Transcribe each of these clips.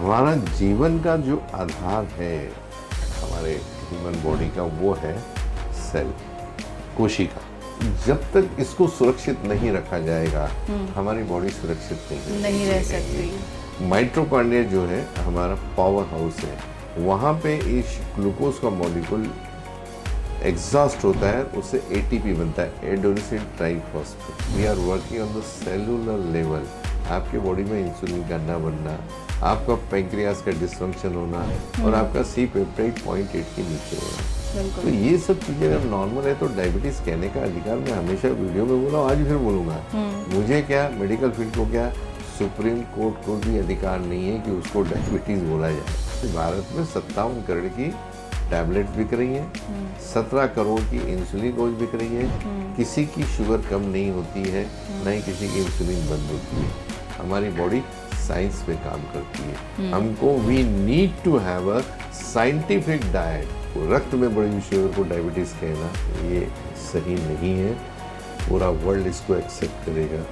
हमारा जीवन का जो आधार है हमारे ह्यूमन बॉडी का वो है सेल, कोशिका। जब तक इसको सुरक्षित नहीं रखा जाएगा हमारी बॉडी सुरक्षित नहीं रह सकती। माइटोकॉन्ड्रिया जो है हमारा पावर हाउस है, वहाँ पे इस ग्लूकोज का मॉलिक्यूल एग्जॉस्ट होता है, उससे एटीपी बनता है, adenosine triphosphate. We are working on the cellular level. आपके बॉडी में इंसुलिन का ना बनना, आपका पैंक्रियास का डिसफंक्शन होना और आपका सी पेप्टाइड 0.8 के नीचे होना। तो ये सब चीज़ें अगर नॉर्मल है तो डायबिटीज़ कहने का अधिकार मैं हमेशा वीडियो में बोला, आज फिर बोलूँगा। मुझे क्या, मेडिकल फील्ड को क्या, सुप्रीम कोर्ट को भी अधिकार नहीं है कि उसको डायबिटीज़ बोला जाए। भारत में 57 करोड़ की टैबलेट्स बिक रही हैं, 17 करोड़ की इंसुलिन डोज बिक रही है। किसी की शुगर कम नहीं होती है, ना ही किसी की इंसुलिन बंद होती है। हमारी बॉडी साइंस पे काम करती है। हमको we need to have a scientific diet. रक्त में बढ़ी हुई शुगर को डायबिटीज़ कहना ये सही नहीं है। पूरा वर्ल्ड इसको एक्सेप्ट करेगा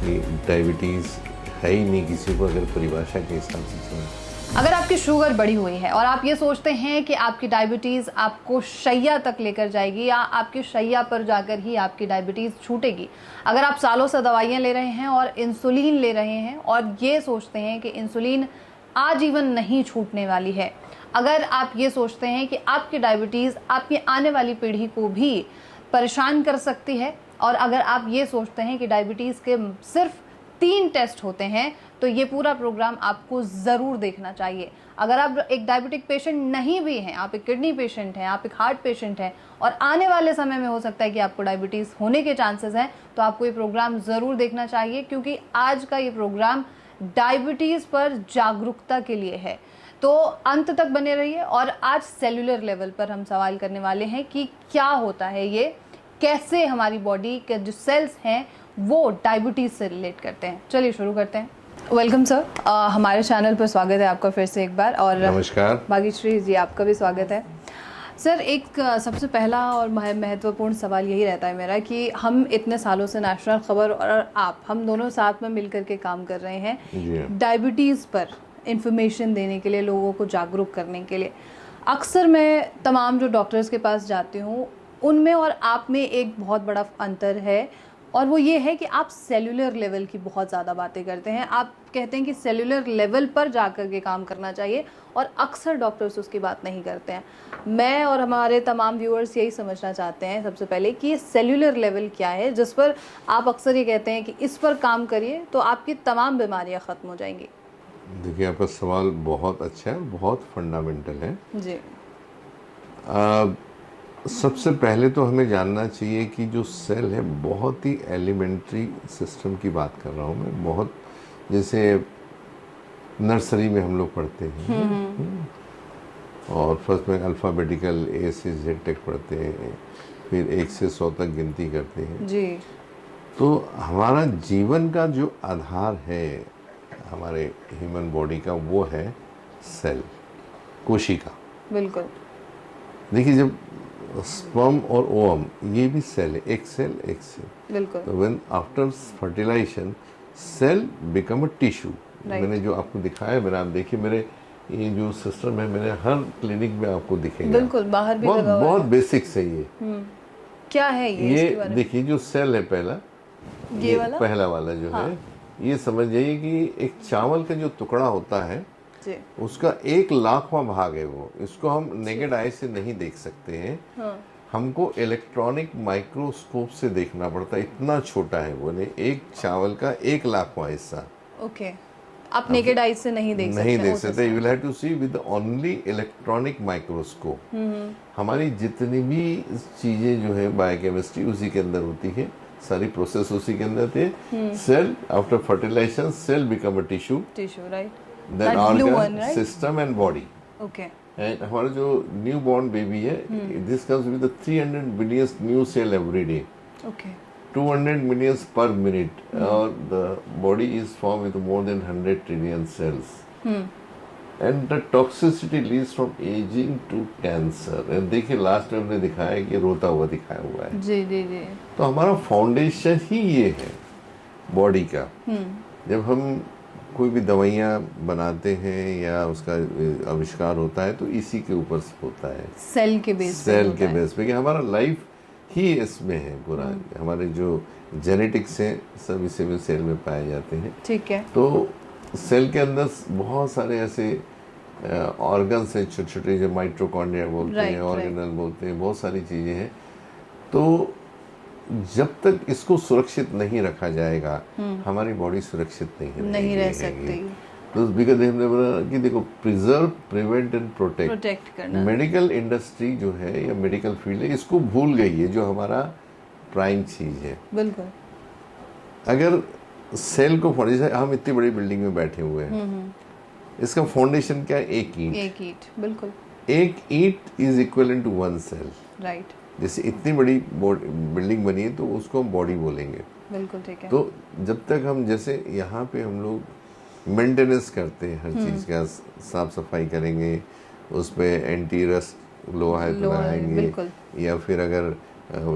कि डायबिटीज़ है ही नहीं किसी को, अगर परिभाषा के हिसाब से चले। अगर आपकी शुगर बढ़ी हुई है और आप ये सोचते हैं कि आपकी डायबिटीज़ आपको शैया तक लेकर जाएगी या आपकी शैया पर जाकर ही आपकी डायबिटीज़ छूटेगी, अगर आप सालों से दवाइयाँ ले रहे हैं और इंसुलिन ले रहे हैं और ये सोचते हैं कि इंसुलिन आजीवन नहीं छूटने वाली है, अगर आप ये सोचते हैं कि आपकी डायबिटीज़ आपकी आने वाली पीढ़ी को भी परेशान कर सकती है, और अगर आप ये सोचते हैं कि डायबिटीज़ के सिर्फ 3 टेस्ट होते हैं, तो ये पूरा प्रोग्राम आपको ज़रूर देखना चाहिए। अगर आप एक डायबिटिक पेशेंट नहीं भी हैं, आप एक किडनी पेशेंट हैं, आप एक हार्ट पेशेंट हैं और आने वाले समय में हो सकता है कि आपको डायबिटीज़ होने के चांसेस हैं, तो आपको ये प्रोग्राम ज़रूर देखना चाहिए, क्योंकि आज का ये प्रोग्राम डायबिटीज़ पर जागरूकता के लिए है। तो अंत तक बने रहिए। और आज सेलुलर लेवल पर हम सवाल करने वाले हैं कि क्या होता है ये, कैसे हमारी बॉडी के जो सेल्स हैं वो डायबिटीज़ से रिलेट करते हैं। चलिए शुरू करते हैं। वेलकम सर, हमारे चैनल पर स्वागत है आपका फिर से एक बार। और नमस्कार भाग्यश्री जी, आपका भी स्वागत है। सर, एक सबसे पहला और महत्वपूर्ण सवाल यही रहता है मेरा कि हम इतने सालों से नेशनल खबर और हम दोनों साथ में मिलकर के काम कर रहे हैं डायबिटीज़ पर इंफॉर्मेशन देने के लिए, लोगों को जागरूक करने के लिए। अक्सर मैं तमाम जो डॉक्टर्स के पास जाती हूँ उनमें और आप में एक बहुत बड़ा अंतर है, और वो ये है कि आप सेलुलर लेवल की बहुत ज़्यादा बातें करते हैं। आप कहते हैं कि सेलुलर लेवल पर जाकर के काम करना चाहिए, और अक्सर डॉक्टर्स उसकी बात नहीं करते हैं। मैं और हमारे तमाम व्यूअर्स यही समझना चाहते हैं सबसे पहले कि सेलुलर लेवल क्या है, जिस पर आप अक्सर ये कहते हैं कि इस पर काम करिए तो आपकी तमाम बीमारियाँ ख़त्म हो जाएंगी। देखिए, आपका सवाल बहुत अच्छा है, बहुत फंडामेंटल है जी। सबसे पहले तो हमें जानना चाहिए कि जो सेल है बहुत ही एलिमेंट्री सिस्टम की बात कर रहा हूँ मैं, बहुत जैसे नर्सरी में हम लोग पढ़ते हैं और फर्स्ट में अल्फ़ाबेटिकल A से Z तक पढ़ते हैं, फिर 1 से 100 तक गिनती करते हैं जी। तो हमारा जीवन का जो आधार है हमारे ह्यूमन बॉडी का वो है सेल, कोशिका। बिल्कुल। देखिए, जब स्पर्म और ओवम ये भी सेल है, एक सेल। बिल्कुल। तो when after fertilisation cell become a tissue. मैंने जो आपको दिखाया, मेरा आप देखिए, मेरे ये जो सिस्टम है मेरे हर क्लिनिक में आपको दिखेगा। बिल्कुल, बाहर भी बहुत लगा हुआ बहुत है। बेसिक से ये क्या है ये देखिए, जो सेल है पहला, ये वाला पहला वाला जो है, ये समझ जाइए कि एक चावल का जो टुकड़ा होता है जी, उसका 1,00,000वां भाग है वो। इसको हम नेकेड आई से नहीं देख सकते हैं, हमको इलेक्ट्रॉनिक माइक्रोस्कोप से देखना पड़ता है, इतना छोटा है वो। एक चावल का 1,00,000वां हिस्सा। ओके, आप नेकेड आई से नहीं देख सकते। You will have to see with only electronic microscope. हमारी जितनी भी चीजें जो है बायोकेमिस्ट्री उसी के अंदर होती है, सारी प्रोसेस उसी के अंदर थे। Cell after fertilisation cell become a tissue, right, then organ, system and body. Okay. And हमारा जो newborn baby है, this comes with the 300 billion new cell every day. Okay. 200 millions per minute. The body is formed with more than 100 trillion cells. And the toxicity leads from aging to cancer. And देखिए, last में हमने दिखाया कि रोता हुआ दिखाया हुआ है। जी जी जी। तो हमारा फाउंडेशन ही ये है बॉडी का। जब हम कोई भी दवाइयाँ बनाते हैं या उसका आविष्कार होता है तो इसी के ऊपर से होता है, सेल के बेस पे सेल होता के है। बेस पे, कि हमारा लाइफ ही इसमें है पूरा। हमारे जो जेनेटिक्स हैं सब इसी में सेल में पाए जाते हैं। ठीक है। तो सेल के अंदर बहुत सारे ऐसे ऑर्गन्स हैं छोटे छोटे, जो माइटोकॉन्ड्रिया बोलते हैं, ऑर्गेनल बोलते हैं, बहुत सारी चीज़ें हैं। तो जब तक इसको सुरक्षित नहीं रखा जाएगा हमारी बॉडी सुरक्षित नहीं रह रहेगी। सकती। तो बिकॉज हमने बोला कि देखो, प्रिजर्व, प्रिवेंट एंड प्रोटेक्ट करना। मेडिकल इंडस्ट्री जो है या मेडिकल फील्ड है, इसको भूल गई है, जो हमारा प्राइम चीज है। बिल्कुल। अगर सेल को, जैसे हम इतनी बड़ी बिल्डिंग में बैठे हुए हैं, इसका फाउंडेशन क्या है? एक ईंट। बिल्कुल। एक ईंट is equal to one cell. Right. जैसे इतनी बड़ी बिल्डिंग बनी है तो उसको हम बॉडी बोलेंगे। बिल्कुल ठीक है। तो जब तक हम, जैसे यहाँ पे हम लोग मेंटेनेंस करते हैं हर चीज़ का, साफ सफाई करेंगे, उस पर एंटी रस्ट लोहा है तो लगाएंगे, या फिर अगर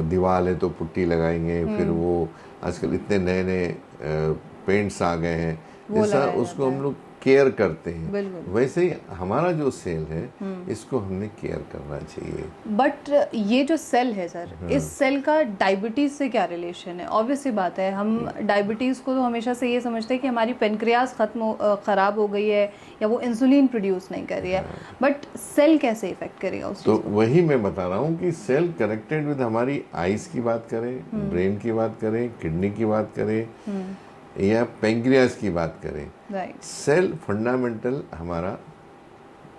दीवार है तो पुट्टी लगाएंगे, फिर वो आजकल इतने नए नए पेंट्स आ गए हैं, जैसा उसको हम लोग केयर करते हैं, वैसे ही हमारा जो सेल है इसको हमने केयर करना चाहिए। बट ये जो सेल है सर, इस सेल का डायबिटीज से क्या रिलेशन है? ऑब्वियस सी बात है, हम डायबिटीज को तो हमेशा से ये समझते हैं कि हमारी पेनक्रियास खराब हो गई है या वो इंसुलिन प्रोड्यूस नहीं कर रही है, बट सेल कैसे इफेक्ट करेगा उस तो वही मैं बता रहा हूँ कि सेल कनेक्टेड विद हमारी आइज की बात करें, ब्रेन की बात करें, किडनी की बात करें, या पेंक्रियास की बात करें, सेल फंडामेंटल हमारा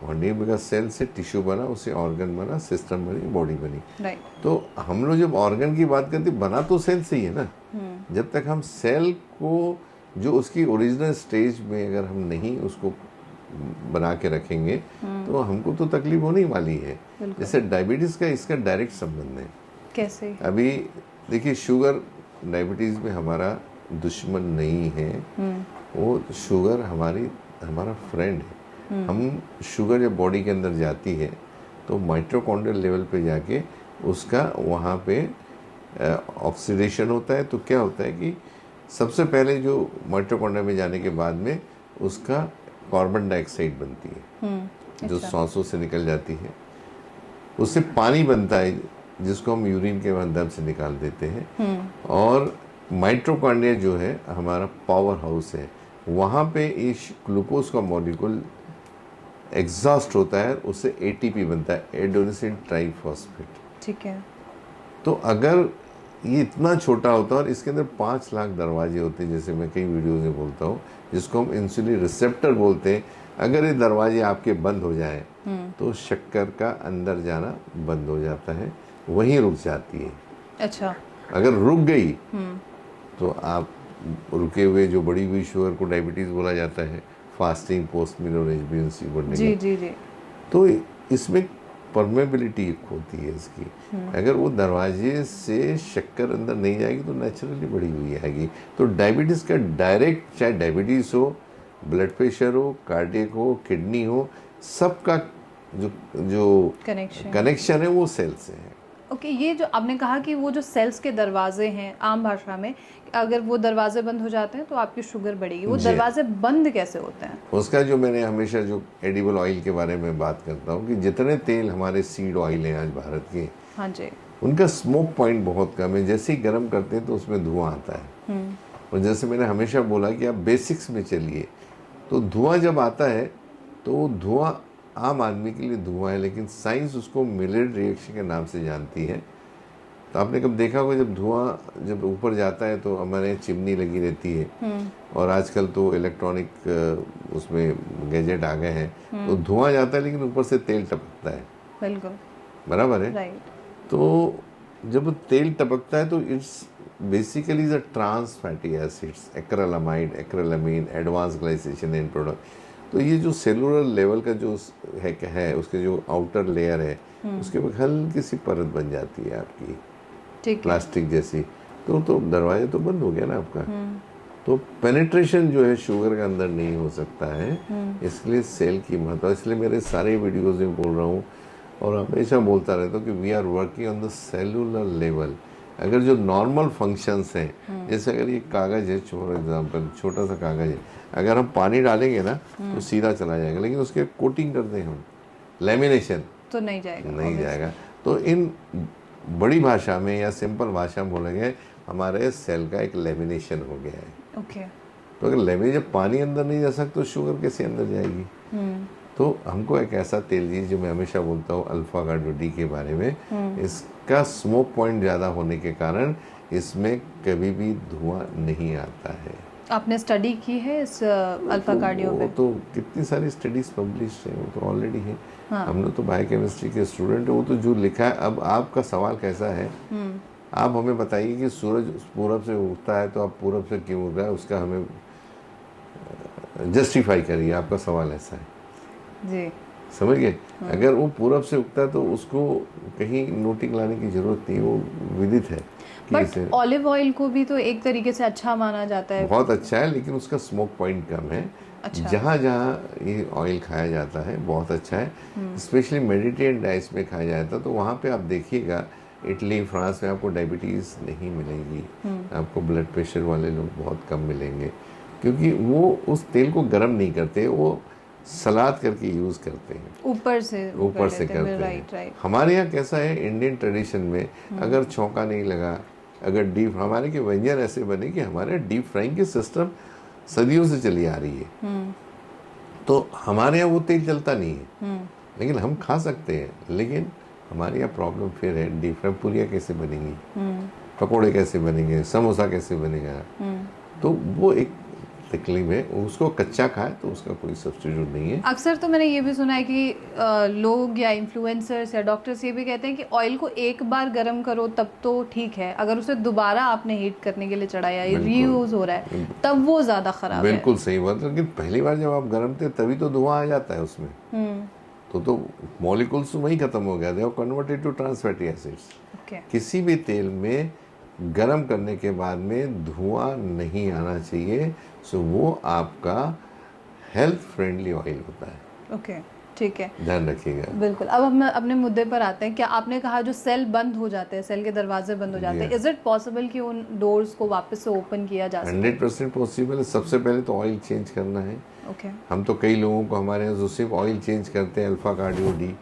बिकॉज सेल से टिश्यू बना, उससे ऑर्गन बना, सिस्टम बनी, बॉडी बनी। तो हम लोग जब ऑर्गन की बात करते, बना तो सेल से ही है ना। जब तक हम सेल को, जो उसकी ओरिजिनल स्टेज में अगर हम नहीं उसको बना के रखेंगे तो हमको तो तकलीफ होने वाली है। जैसे डायबिटीज का इसका डायरेक्ट संबंध है। कैसे? अभी देखिए, शुगर डायबिटीज में हमारा दुश्मन नहीं है, वो शुगर हमारा फ्रेंड है। हम शुगर जब बॉडी के अंदर जाती है तो माइटोकॉन्ड्रियल लेवल पे जाके उसका वहाँ पे ऑक्सीडेशन होता है। तो क्या होता है कि सबसे पहले जो माइटोकॉन्ड्रिया में जाने के बाद में उसका कार्बन डाइऑक्साइड बनती है, जो सांसों से निकल जाती है, उससे पानी बनता है जिसको हम यूरिन के माध्यम से निकाल देते हैं। और माइटोकॉन्ड्रिया जो है हमारा पावर हाउस है, वहाँ पे इस ग्लूकोज का मॉलिक्यूल एग्जॉस्ट होता है, उससे एटीपी बनता है, एडेनोसिन ट्राइफॉस्फेट। ठीक है। तो अगर ये इतना छोटा होता है और इसके अंदर 5 लाख दरवाजे होते हैं, जैसे मैं कई वीडियोज में बोलता हूँ, जिसको हम इंसुलिन रिसेप्टर बोलते हैं। अगर ये दरवाजे आपके बंद हो जाए तो शक्कर का अंदर जाना बंद हो जाता है, वहीं रुक जाती है। अच्छा। अगर रुक गई तो आप रुके हुए जो बढ़ी हुई शुगर को डायबिटीज बोला जाता है, फास्टिंग पोस्ट मेनोरेज B1C बढ़ने जी जी जी। तो इसमें परमेबिलिटी होती है इसकी। अगर वो दरवाजे से शक्कर अंदर नहीं जाएगी तो नेचुरली बढ़ी हुई आएगी। तो डायबिटीज़ का डायरेक्ट, चाहे डायबिटीज़ हो, ब्लड प्रेशर हो, कार्डियक हो, किडनी हो, सबका जो कनेक्शन है वो सेल से है। ओके, ये जो आपने कहा कि वो जो सेल्स के दरवाजे हैं, आम भाषा में अगर वो दरवाजे बंद हो जाते हैं तो आपकी शुगर बढ़ेगी, वो दरवाजे बंद कैसे होते हैं? उसका जो मैंने हमेशा जो एडिबल ऑयल के बारे में बात करता हूँ कि जितने तेल हमारे सीड ऑयल हैं आज भारत के, हाँ जी, उनका स्मोक पॉइंट बहुत कम है। जैसे ही गर्म करते हैं तो उसमें धुआं आता है। और जैसे मैंने हमेशा बोला कि आप बेसिक्स में चलिए, तो धुआं जब आता है तो धुआं आम आदमी के लिए धुआं है, लेकिन साइंस उसको मिलेट रिएक्शन के नाम से जानती है। तो आपने कब देखा होगा जब धुआं जब ऊपर जाता है तो हमारे चिमनी लगी रहती है, और आजकल तो इलेक्ट्रॉनिक उसमें गैजेट आ गए हैं, तो धुआं जाता है लेकिन ऊपर से तेल टपकता है। बिल्कुल बराबर है। राइट। तो जब तेल टपकता है तो it's basically is a trans fatty acids, acrylamide, acrylamine, advance glycation end product. तो ये जो सेलुलर लेवल का जो है उसके जो आउटर लेयर है, उसके ऊपर हल्की सी परत बन जाती है आपकी, प्लास्टिक जैसी। तो दरवाजा तो बंद हो गया ना आपका। तो पेनिट्रेशन जो है शुगर के अंदर नहीं हो सकता है, इसलिए सेल की महत्व। इसलिए मेरे सारे वीडियोज में बोल रहा हूँ और हमेशा बोलता रहता हूँ कि we are working on the cellular level. अगर जो नॉर्मल फंक्शंस हैं, जैसे अगर ये कागज़ है फॉर एग्जांपल, छोटा सा कागज़ है, अगर हम पानी डालेंगे ना तो सीधा चला जाएगा, लेकिन उसके कोटिंग कर दें हम, लेमिनेशन, तो नहीं जाएगा, नहीं जाएगा। तो इन बड़ी भाषा में या सिंपल भाषा में बोलेंगे हमारे सेल का एक लेमिनेशन हो गया है। ओके। तो अगर लेमिनेशन, जब पानी अंदर नहीं जा सकता तो शुगर कैसे अंदर जाएगी? तो हमको एक ऐसा तेल चाहिए, जो मैं हमेशा बोलता हूँ अल्फा कार्डोडी के बारे में, इसका स्मोक पॉइंट ज़्यादा होने के कारण इसमें कभी भी धुआं नहीं आता है। आपने स्टडी की है इस अल्फा कार्डियो पे? वो तो कितनी सारी स्टडीज पब्लिश है, वो तो ऑलरेडी है। हम लोग तो बायोकेमिस्ट्री के स्टूडेंट है, वो तो जो लिखा है। अब आपका सवाल कैसा है, आप हमें बताइए कि सूरज पूरब से उगता है तो आप पूरब से क्यों उग रहा है, उसका हमें जस्टिफाई करिए। आपका सवाल ऐसा है जी, समझ गए? अगर वो पूरब से उगता है तो उसको कहीं नोटिंग लाने की जरूरत नहीं, वो विदित है। बट ऑलिव ऑयल को भी तो एक तरीके से अच्छा माना जाता है। बहुत अच्छा है, लेकिन उसका स्मोक पॉइंट कम है। अच्छा। जहाँ जहाँ ये ऑयल खाया जाता है बहुत अच्छा है, स्पेशली मेडिटेरियन डाइट्स में खाया जाता है, तो वहाँ पे आप देखिएगा इटली फ्रांस में आपको डायबिटीज़ नहीं मिलेगी, आपको ब्लड प्रेशर वाले लोग बहुत कम मिलेंगे, क्योंकि वो उस तेल को गर्म नहीं करते, वो सलाद करके यूज़ करते हैं, ऊपर से करते हैं। राइट। हमारे यहाँ कैसा है, इंडियन ट्रेडिशन में अगर छौंका नहीं लगा, अगर डीप, हमारे के व्यंजन ऐसे बने कि हमारे डीप फ्राइंग की सिस्टम सदियों से चली आ रही है, तो हमारे यहाँ वो तेल चलता नहीं है, लेकिन हम खा सकते हैं। लेकिन हमारे यहाँ प्रॉब्लम फिर है, डीप फ्राई पूरियाँ कैसे बनेंगी, पकोड़े कैसे बनेंगे, समोसा कैसे बनेगा, तो वो एक तकलीफ है। उसको कच्चा खाए तो उसका कोई सब्स्टिट्यूट नहीं है। अक्सर तो मैंने ये भी सुना है कि लोग या इन्फ्लुएंसर्स या डॉक्टर्स ये भी कहते हैं कि ऑयल को एक बार गर्म करो तब तो ठीक है, अगर उसे दोबारा आपने हीट करने के लिए चढ़ाया, ये रीयूज हो रहा है, तब वो ज़्यादा ख़राब है। बिल्कुल सही बात है, लेकिन पहली बार जब आप गर्म थे तभी तो धुआं आ जाता है उसमें, तो मॉलिक्यूल्स वहीं खत्म हो गया, they have converted to trans fatty acids. किसी भी तेल में गरम करने के बाद में धुआं नहीं आना चाहिए, सो वो आपका हेल्थ फ्रेंडली ऑयल होता है। ओके, ठीक है, ध्यान रखिएगा। बिल्कुल। अब हम अपने मुद्दे पर आते हैं। क्या आपने कहा जो सेल बंद हो जाते हैं, सेल के दरवाजे बंद हो जाते हैं, इज इट पॉसिबल कि उन डोर्स को वापस से ओपन किया जा सके? 100% पॉसिबल है। सबसे पहले तो ऑयल चेंज करना है। ओके। हम तो कई लोगों को हमारे यहाँ जो सिर्फ ऑयल चेंज करते हैं अल्फा कार्डियो डी,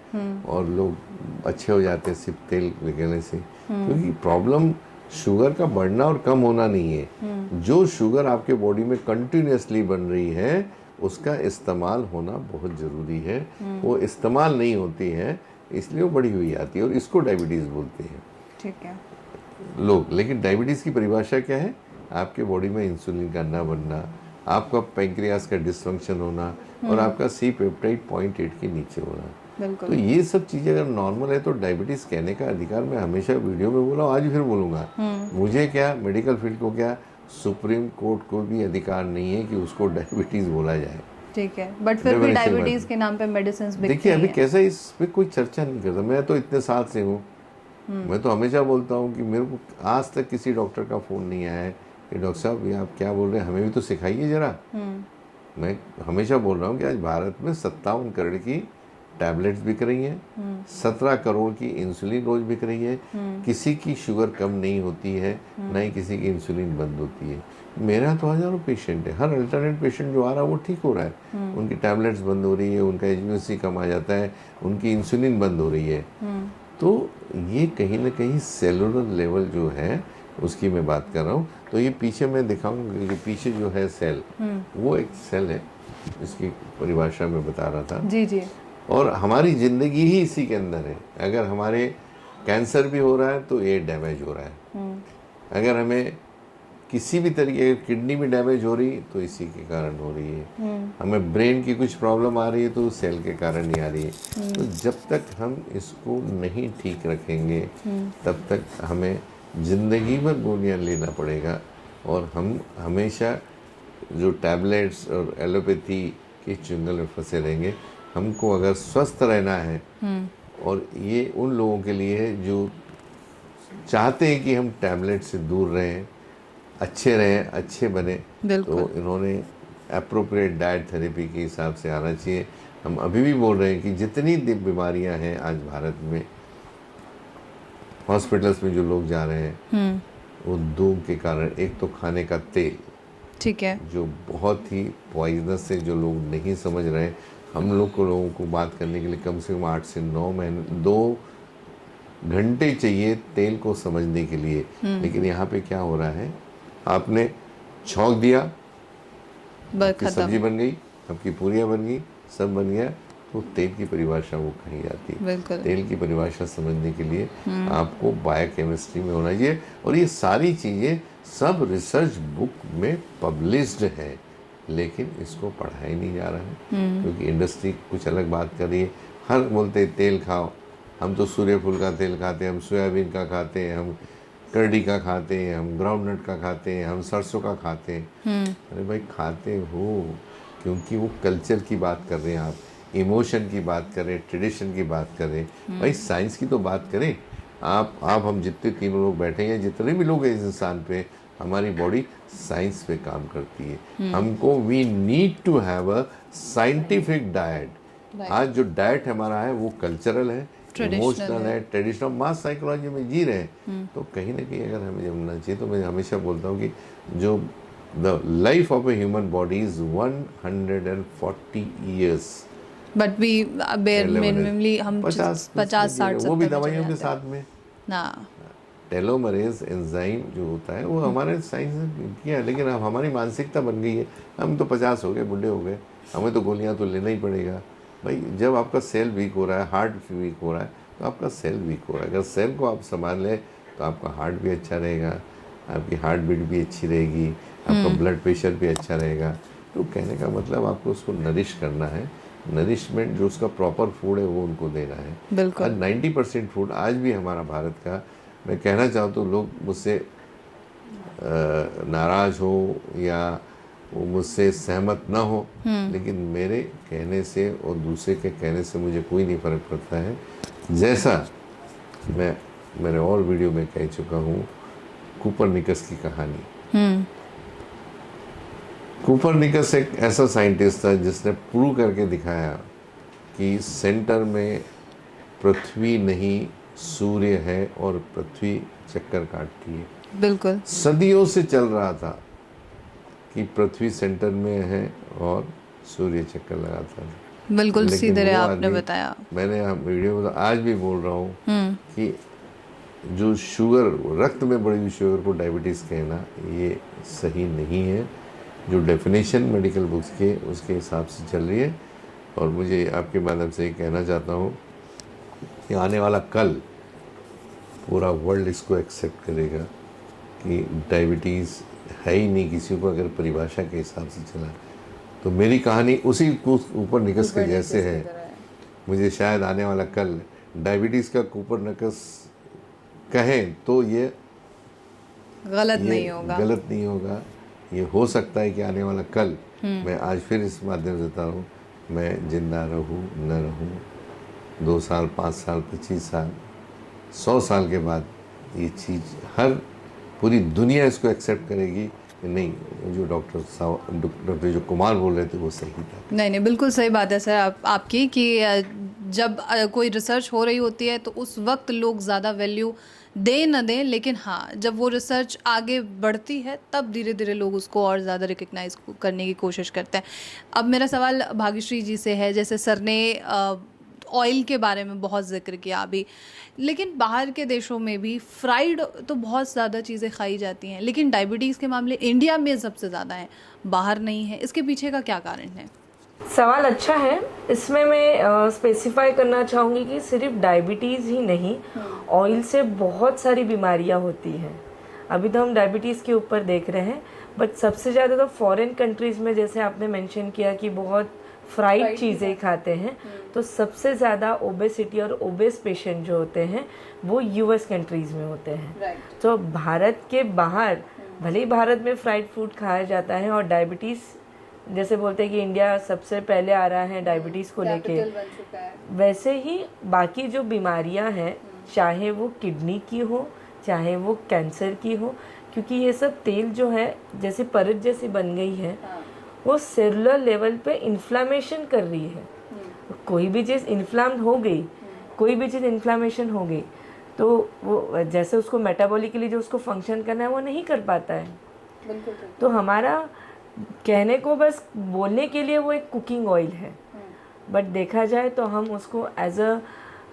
और लोग अच्छे हो जाते हैं सिर्फ तेल लगाने से, क्योंकि प्रॉब्लम शुगर का बढ़ना और कम होना नहीं है। जो शुगर आपके बॉडी में कंटिन्यूसली बन रही है उसका इस्तेमाल होना बहुत ज़रूरी है। वो इस्तेमाल नहीं होती है, इसलिए वो बढ़ी हुई आती है, और इसको डायबिटीज़ बोलते हैं। ठीक है लोग। लेकिन डायबिटीज़ की परिभाषा क्या है? आपके बॉडी में इंसुलिन का ना बनना, आपका पैंक्रियास का डिसफंक्शन होना, और आपका सी पेप्टाइड 0.8 के नीचे होना। तो ये सब चीज़ें अगर नॉर्मल है तो डायबिटीज़ कहने का अधिकार, मैं हमेशा वीडियो में बोला, आज भी फिर बोलूँगा, मुझे क्या, मेडिकल फील्ड को क्या, सुप्रीम कोर्ट को भी अधिकार नहीं है कि उसको डायबिटीज़ बोला जाए। ठीक है, बट फिर भी डायबिटीज़ के नाम पे मेडिसिन बिकती हैं। देखिए अभी कैसा, इस पे कोई चर्चा नहीं करता। मैं तो इतने साल से हूँ, मैं तो हमेशा बोलता हूँ कि मेरे को आज तक किसी डॉक्टर का फ़ोन नहीं आया है कि डॉक्टर साहब ये आप क्या बोल रहे हैं, हमें भी तो सिखाइए ज़रा। मैं हमेशा बोल रहा हूँ कि आज भारत में 57 करोड़ की टैबलेट्स बिक रही हैं, 17 करोड़ की इंसुलिन रोज बिक रही है, किसी की शुगर कम नहीं होती है, ना ही किसी की इंसुलिन बंद होती है। मेरा तो हज़ारों पेशेंट है, हर अल्टरनेट पेशेंट जो आ रहा है वो ठीक हो रहा है, उनकी टैबलेट्स बंद हो रही है, उनका HbA1c कम आ जाता है, उनकी इंसुलिन बंद हो रही है। तो ये कहीं ना कहीं सेलुलर लेवल जो है उसकी मैं बात कर रहा हूँ। तो ये पीछे मैं दिखाऊंगा कि पीछे जो है सेल, वो एक सेल है, इसकी परिभाषा में बता रहा था। जी जी। और हमारी ज़िंदगी ही इसी के अंदर है। अगर हमारे कैंसर भी हो रहा है तो ये डैमेज हो रहा है, अगर हमें किसी भी तरीके की किडनी भी डैमेज हो रही तो इसी के कारण हो रही है, हमें ब्रेन की कुछ प्रॉब्लम आ रही है तो सेल के कारण ही आ रही है। तो जब तक हम इसको नहीं ठीक रखेंगे तब तक हमें ज़िंदगी भर गोलियाँ लेना पड़ेगा, और हम हमेशा जो टैबलेट्स और एलोपैथी के चुंगल में फंसे रहेंगे। हमको अगर स्वस्थ रहना है, और ये उन लोगों के लिए है जो चाहते हैं कि हम टैबलेट से दूर रहें, अच्छे रहें, अच्छे बने, तो इन्होंने एप्रोप्रिएट डाइट थेरेपी के हिसाब से आना चाहिए। हम अभी भी बोल रहे हैं कि जितनी बीमारियां हैं आज भारत में, हॉस्पिटल्स में जो लोग जा रहे हैं वो दो के कारण, एक तो खाने का तेल, ठीक है, जो बहुत ही पॉइजनस है, जो लोग नहीं समझ रहे हैं। हम लोग को लोगों को बात करने के लिए कम से कम 8 से 9 महीने 2 घंटे चाहिए तेल को समझने के लिए। लेकिन यहाँ पे क्या हो रहा है, आपने छौंक दिया, आपकी सब्जी बन गई, आपकी पूरियाँ बन गई, सब बन गया, तो तेल की परिभाषा वो कही जाती है। तेल की परिभाषा समझने के लिए आपको बायोकेमिस्ट्री में होना चाहिए, और ये सारी चीज़ें सब रिसर्च बुक में पब्लिश्ड है, लेकिन इसको पढ़ाया नहीं जा रहा है क्योंकि इंडस्ट्री कुछ अलग बात कर रही है। हर बोलते तेल खाओ, हम तो सूर्यफूल का तेल खाते हैं, हम सोयाबीन का खाते हैं, हम करडी का खाते हैं, हम ग्राउंडनट का खाते हैं, हम सरसों का खाते हैं। अरे भाई खाते हो क्योंकि वो कल्चर की बात कर रहे हैं, आप इमोशन की बात कर रहे हैं, ट्रेडिशन की बात कर रहे हैं। भाई साइंस की तो बात करें। आप हम जितने तीनों लोग बैठे हैं, जितने भी लोग हैं इस इंसान पे, हमारी बॉडी साइंस पे काम करती है। हमको we need to have a scientific diet. आज जो डाइट हमारा है वो कल्चरल है, इमोशनल है, ट्रेडिशनल, मास साइकोलॉजी में जी रहे हैं। तो कहीं ना कहीं अगर हमें जमना चाहिए, तो मैं हमेशा बोलता हूँ कि जो the life of a human body is 140 years, but we minimally हम 50-60 वो भी दवाइयों के साथ में ना। टेलोमरेज एंजाइम जो होता है वो हमारे साइंस ने किया है, लेकिन अब हमारी मानसिकता बन गई है, हम तो 50 हो गए, बुढ़े हो गए, हमें तो गोलियां तो लेना ही पड़ेगा। भाई जब आपका सेल वीक हो रहा है, हार्ट वीक हो रहा है, तो आपका सेल वीक हो रहा है। अगर सेल को आप संभाल लें तो आपका हार्ट भी अच्छा रहेगा, आपकी हार्ट बीट भी अच्छी रहेगी, आपका ब्लड प्रेशर भी अच्छा रहेगा। तो कहने का मतलब आपको उसको नरिश करना है, नरिशमेंट जो उसका प्रॉपर फूड है वो उनको देना है। बिल्कुल। और 90% फूड आज भी हमारा भारत का, मैं कहना चाहूँ तो लोग मुझसे नाराज़ हो या वो मुझसे सहमत ना हो, लेकिन मेरे कहने से और दूसरे के कहने से मुझे कोई नहीं फ़र्क पड़ता है। जैसा मैं मेरे और वीडियो में कह चुका हूँ, कोपरनिकस की कहानी। कोपरनिकस एक ऐसा साइंटिस्ट था जिसने प्रूव करके दिखाया कि सेंटर में पृथ्वी नहीं सूर्य है और पृथ्वी चक्कर काटती है। बिल्कुल। सदियों से चल रहा था कि पृथ्वी सेंटर में है और सूर्य चक्कर लगाता है। बिल्कुल सीधे रहे आपने बताया। मैंने वीडियो में आज भी बोल रहा हूँ कि जो शुगर, रक्त में बढ़ी हुई शुगर को डायबिटीज़ कहना ये सही नहीं है। जो डेफिनेशन मेडिकल बुक्स के उसके हिसाब से चल रही है। और मुझे आपके माध्यम से ये कहना चाहता हूँ कि आने वाला कल पूरा वर्ल्ड इसको एक्सेप्ट करेगा कि डायबिटीज़ है ही नहीं किसी को, अगर परिभाषा के हिसाब से चला। तो मेरी कहानी उसी कोपरनिकस के जैसे है। मुझे शायद आने वाला कल डायबिटीज़ का कोपरनिकस कहें तो ये गलत नहीं होगा। ये हो सकता है कि आने वाला कल मैं आज फिर इस माध्यम से बता हूँ, मैं जिंदा रहूँ न रहूँ, 2 साल, 5 साल, 25 साल, 100 साल के बाद ये चीज़ हर पूरी दुनिया इसको एक्सेप्ट करेगी कि नहीं, जो डॉक्टर जो कुमार बोल रहे थे वो सही था। नहीं, बिल्कुल सही बात है सर आपकी कि जब कोई रिसर्च हो रही होती है तो उस वक्त लोग ज़्यादा वैल्यू दें न दें, लेकिन हाँ जब वो रिसर्च आगे बढ़ती है तब धीरे धीरे लोग उसको और ज़्यादा रिकग्नाइज करने की कोशिश करते हैं। अब मेरा सवाल भाग्यश्री जी से है, जैसे सर ने ऑयल के बारे में बहुत जिक्र किया अभी, लेकिन बाहर के देशों में भी फ्राइड तो बहुत ज़्यादा चीज़ें खाई जाती हैं, लेकिन डायबिटीज़ के मामले इंडिया में सबसे ज़्यादा हैं, बाहर नहीं है। इसके पीछे का क्या कारण है? सवाल अच्छा है। इसमें मैं स्पेसिफाई करना चाहूँगी कि सिर्फ डायबिटीज़ ही नहीं, ऑयल से बहुत सारी बीमारियाँ होती हैं। अभी तो हम डायबिटीज़ के ऊपर देख रहे हैं, बट सबसे ज़्यादा तो फॉरेन कंट्रीज़ में, जैसे आपने मेंशन किया कि बहुत फ्राइड चीज़ें खाते हैं, तो सबसे ज़्यादा ओबेसिटी और ओबेस पेशेंट जो होते हैं वो यूएस कंट्रीज़ में होते हैं। तो भारत के बाहर भले ही भारत में फ्राइड फूड खाया जाता है, और डायबिटीज़ जैसे बोलते हैं कि इंडिया सबसे पहले आ रहा है डायबिटीज़ को लेके, वैसे ही बाकी जो बीमारियां हैं, चाहे वो किडनी की हो, चाहे वो कैंसर की हो, क्योंकि ये सब तेल जो है जैसे परत जैसी बन गई है, वो सेलुलर लेवल पे इन्फ्लामेशन कर रही है। कोई भी चीज़ इन्फ्लाम्ड हो गई, कोई भी चीज़ इन्फ्लामेशन हो गई तो वो जैसे उसको मेटाबॉलिकली जो उसको फंक्शन करना है वो नहीं कर पाता है। बिल्कुल। तो हमारा कहने को बस बोलने के लिए वो एक कुकिंग ऑयल है, बट देखा जाए तो हम उसको एज अ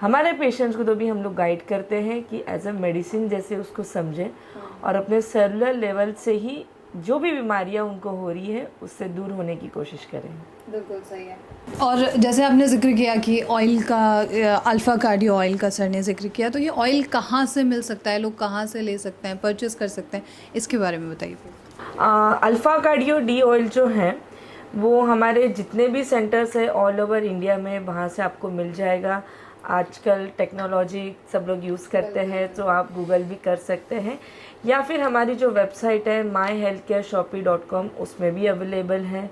हमारे पेशेंट्स को तो भी हम लोग गाइड करते हैं कि एज अ मेडिसिन जैसे उसको समझें और अपने सेलुलर लेवल से ही जो भी बीमारियां उनको हो रही है उससे दूर होने की कोशिश करें। बिल्कुल सही है। और जैसे आपने जिक्र किया कि ऑयल का, अल्फ़ा कार्डियो ऑयल का सर ने जिक्र किया, तो ये ऑयल कहाँ से मिल सकता है, लोग कहाँ से ले सकते हैं, परचेस कर सकते हैं, इसके बारे में बताइए। अल्फ़ा कार्डियो डी ऑयल जो है वो हमारे जितने भी सेंटर्स है ऑल ओवर इंडिया में वहाँ से आपको मिल जाएगा। आजकल टेक्नोलॉजी सब लोग यूज़ करते हैं तो आप गूगल भी कर सकते हैं, या फिर हमारी जो वेबसाइट है myhealthcareshopee.com उसमें भी अवेलेबल है।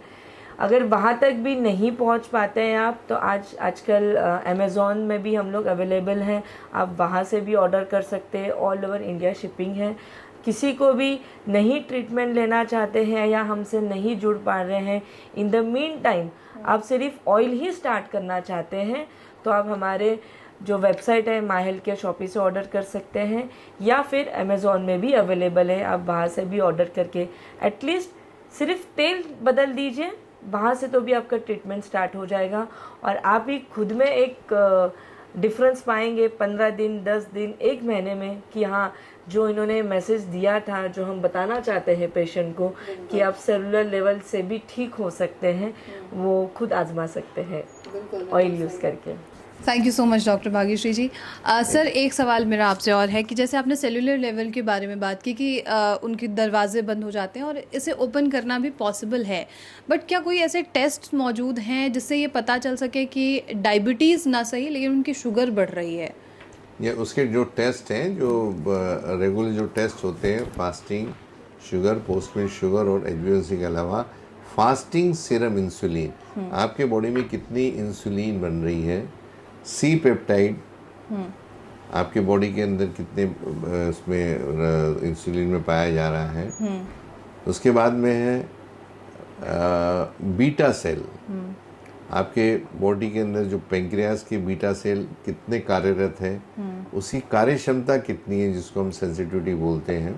अगर वहाँ तक भी नहीं पहुँच पाते हैं आप तो आजकल अमेज़ॉन में भी हम लोग अवेलेबल हैं, आप वहाँ से भी ऑर्डर कर सकते हैं। ऑल ओवर इंडिया शिपिंग है। किसी को भी नहीं ट्रीटमेंट लेना चाहते हैं या हमसे नहीं जुड़ पा रहे हैं, इन द मीन टाइम आप सिर्फ ऑयल ही स्टार्ट करना चाहते हैं तो आप हमारे जो वेबसाइट है myhealthcareshopee से ऑर्डर कर सकते हैं, या फिर अमेज़ॉन में भी अवेलेबल है, आप वहाँ से भी ऑर्डर करके एटलीस्ट सिर्फ तेल बदल दीजिए, वहाँ से तो भी आपका ट्रीटमेंट स्टार्ट हो जाएगा और आप ही खुद में एक डिफरेंस पाएंगे 15 दिन, 10 दिन, 1 महीने में कि हाँ जो इन्होंने मैसेज दिया था, जो हम बताना चाहते हैं पेशेंट को कि आप सेलुलर लेवल से भी ठीक हो सकते हैं, वो खुद आजमा सकते हैं ऑयल यूज़ करके। Thank you so much doctor Bhagyashree ji. Sir एक सवाल मेरा आपसे और है कि जैसे आपने सेलुलर लेवल के बारे में बात की कि उनके दरवाजे बंद हो जाते हैं और इसे ओपन करना भी पॉसिबल है, बट क्या कोई ऐसे टेस्ट मौजूद हैं जिससे ये पता चल सके कि डायबिटीज़ ना सही लेकिन उनकी शुगर बढ़ रही है? ये उसके जो टेस्ट हैं, जो रेगुलर जो टेस्ट होते हैं, फास्टिंग शुगर, पोस्ट मील शुगर और HbA1c के अलावा फास्टिंग सीरम इंसुलिन, आपके बॉडी में कितनी इंसुलिन बन रही है, सी पेप्टाइड आपके बॉडी के अंदर कितने उसमें इंसुलिन में पाया जा रहा है। उसके बाद में है बीटा सेल, आपके बॉडी के अंदर जो पेंक्रियास की बीटा सेल कितने कार्यरत है, उसकी कार्य क्षमता कितनी है जिसको हम सेंसिटिविटी बोलते हैं।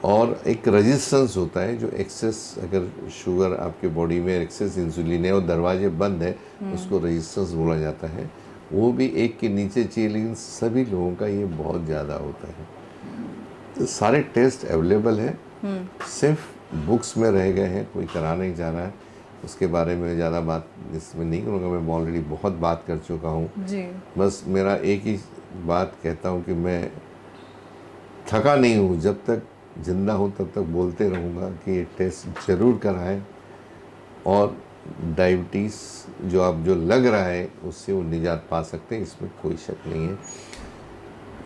और एक रेजिस्टेंस होता है जो एक्सेस, अगर शुगर आपके बॉडी में एक्सेस इंसुलिन है और दरवाजे बंद है उसको रेजिस्टेंस बोला जाता है, वो भी 1 के नीचे चाहिए, लेकिन सभी लोगों का ये बहुत ज़्यादा होता है। तो सारे टेस्ट अवेलेबल हैं, सिर्फ बुक्स में रह गए हैं, कोई करा नहीं जा रहा है। उसके बारे में ज़्यादा बात इसमें नहीं करूँगा, मैं ऑलरेडी बहुत बात कर चुका हूँ जी। बस मेरा एक ही बात कहता हूँ कि मैं थका नहीं हूँ, जब तक जिंदा हूँ तब तक बोलते रहूँगा कि ये टेस्ट ज़रूर कराएं और डायबिटीज़ जो लग रहा है उससे वो निजात पा सकते हैं, इसमें कोई शक नहीं है।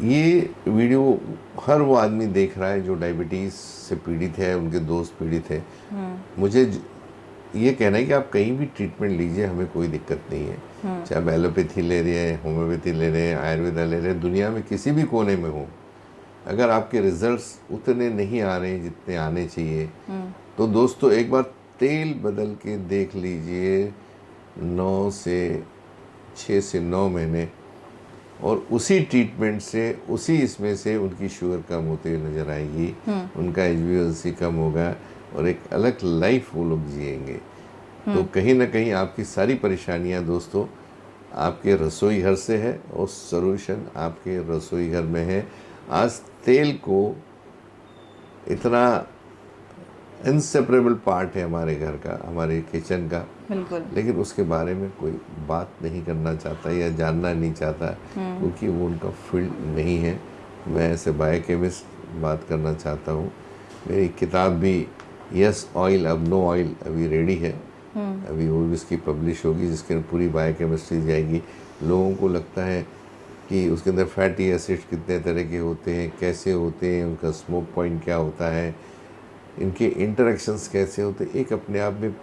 ये वीडियो हर वो आदमी देख रहा है जो डायबिटीज़ से पीड़ित है, उनके दोस्त पीड़ित है। मुझे ये कहना है कि आप कहीं भी ट्रीटमेंट लीजिए, हमें कोई दिक्कत नहीं है, चाहे आप एलोपैथी ले रहे हैं, होम्योपैथी ले रहे हैं, आयुर्वेदा ले रहे हैं, दुनिया में किसी भी कोने में हो, अगर आपके रिजल्ट्स उतने नहीं आ रहे हैं जितने आने चाहिए तो दोस्तों एक बार तेल बदल के देख लीजिए 6 से 9 महीने, और उसी ट्रीटमेंट से, उसी इसमें से उनकी शुगर कम होती हुई नज़र आएगी, उनका HbA1c कम होगा और एक अलग लाइफ वो लोग जिएंगे। तो कहीं ना कहीं आपकी सारी परेशानियां दोस्तों आपके रसोई घर से है और सॉल्यूशन आपके रसोई घर में है। आज तेल को इतना इनसेपरेबल पार्ट है हमारे घर का, हमारे किचन का, बिल्कुल, लेकिन उसके बारे में कोई बात नहीं करना चाहता या जानना नहीं चाहता क्योंकि वो उनका फील्ड नहीं है। मैं ऐसे बायोकेमिस्ट बात करना चाहता हूँ। मेरी किताब भी यस ऑयल अब नो ऑयल अभी रेडी है, अभी वो भी इसकी पब्लिश होगी जिसके अंदर पूरी बायोकेमिस्ट्री जाएगी। लोगों को लगता है कि उसके अंदर फैटी एसिड्स कितने तरह के होते हैं, कैसे होते हैं, उनका स्मोक पॉइंट क्या होता है, इनके इंटरेक्शंस कैसे होते हैं। एक अपने आप में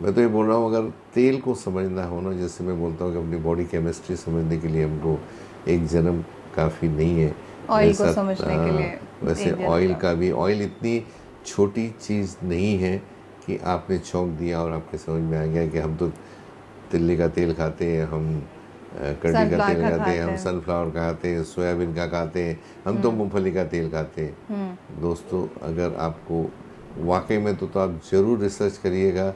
मैं तो ये बोल रहा हूँ, अगर तेल को समझना हो ना, जैसे मैं बोलता हूँ कि अपनी बॉडी केमिस्ट्री समझने के लिए हमको एक जन्म काफ़ी नहीं है, ऑयल को समझने के लिए वैसे ऑयल का भी, ऑयल इतनी छोटी चीज़ नहीं है कि आपने छौंक दिया और आपके समझ में आ गया कि हम तो तिल्ली का तेल खाते हैं, हम कटी का Sunflower तेल का खाते हैं, हम खाते हैं। सनफ्लावर का खाते हैं, सोयाबीन का खाते हैं, हम तो मूंगफली का तेल खाते हैं। दोस्तों, अगर आपको वाकई में तो आप ज़रूर रिसर्च करिएगा,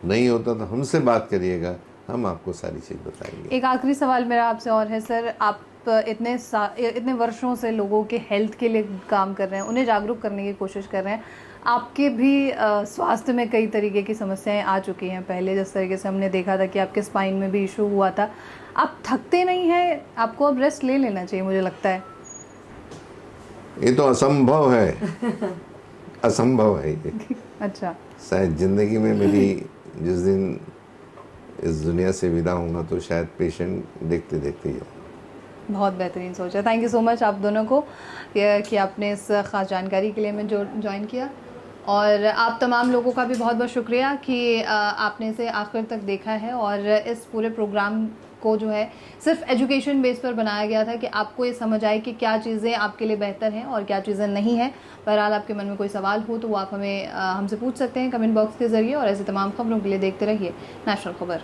नहीं होता तो हमसे बात करिएगा, हम आपको सारी चीज़ बताएंगे। एक आखिरी सवाल मेरा आपसे और है सर, आप इतने वर्षों से लोगों के हेल्थ के लिए काम कर रहे हैं, उन्हें जागरूक करने की कोशिश कर रहे हैं। आपके भी स्वास्थ्य में कई तरीके की समस्याएं आ चुकी हैं पहले, जिस तरीके से हमने देखा था कि आपके स्पाइन में भी इशू हुआ था। आप थकते नहीं हैं, आपको अब रेस्ट ले लेना चाहिए मुझे लगता है। ये तो असंभव है, असंभव है ये। अच्छा, शायद ज़िंदगी में मेरी जिस दिन इस दुनिया से विदा होऊंगा तो शायद पेशेंट देखते देखते ही हो। बहुत बेहतरीन सोचा। थैंक यू सो मच आप दोनों को कि आपने इस ख़ास जानकारी के लिए हमें जो ज्वाइन किया, और आप तमाम लोगों का भी बहुत बहुत शुक्रिया कि आपने इसे आखिर तक देखा है। और इस पूरे प्रोग्राम को जो है सिर्फ एजुकेशन बेस पर बनाया गया था कि आपको ये समझ आए कि क्या चीज़ें आपके लिए बेहतर हैं और क्या चीज़ें नहीं हैं। बहरहाल आपके मन में कोई सवाल हो तो वो आप हमें हमसे पूछ सकते हैं कमेंट बॉक्स के ज़रिए, और ऐसे तमाम खबरों के लिए देखते रहिए नेशनल खबर।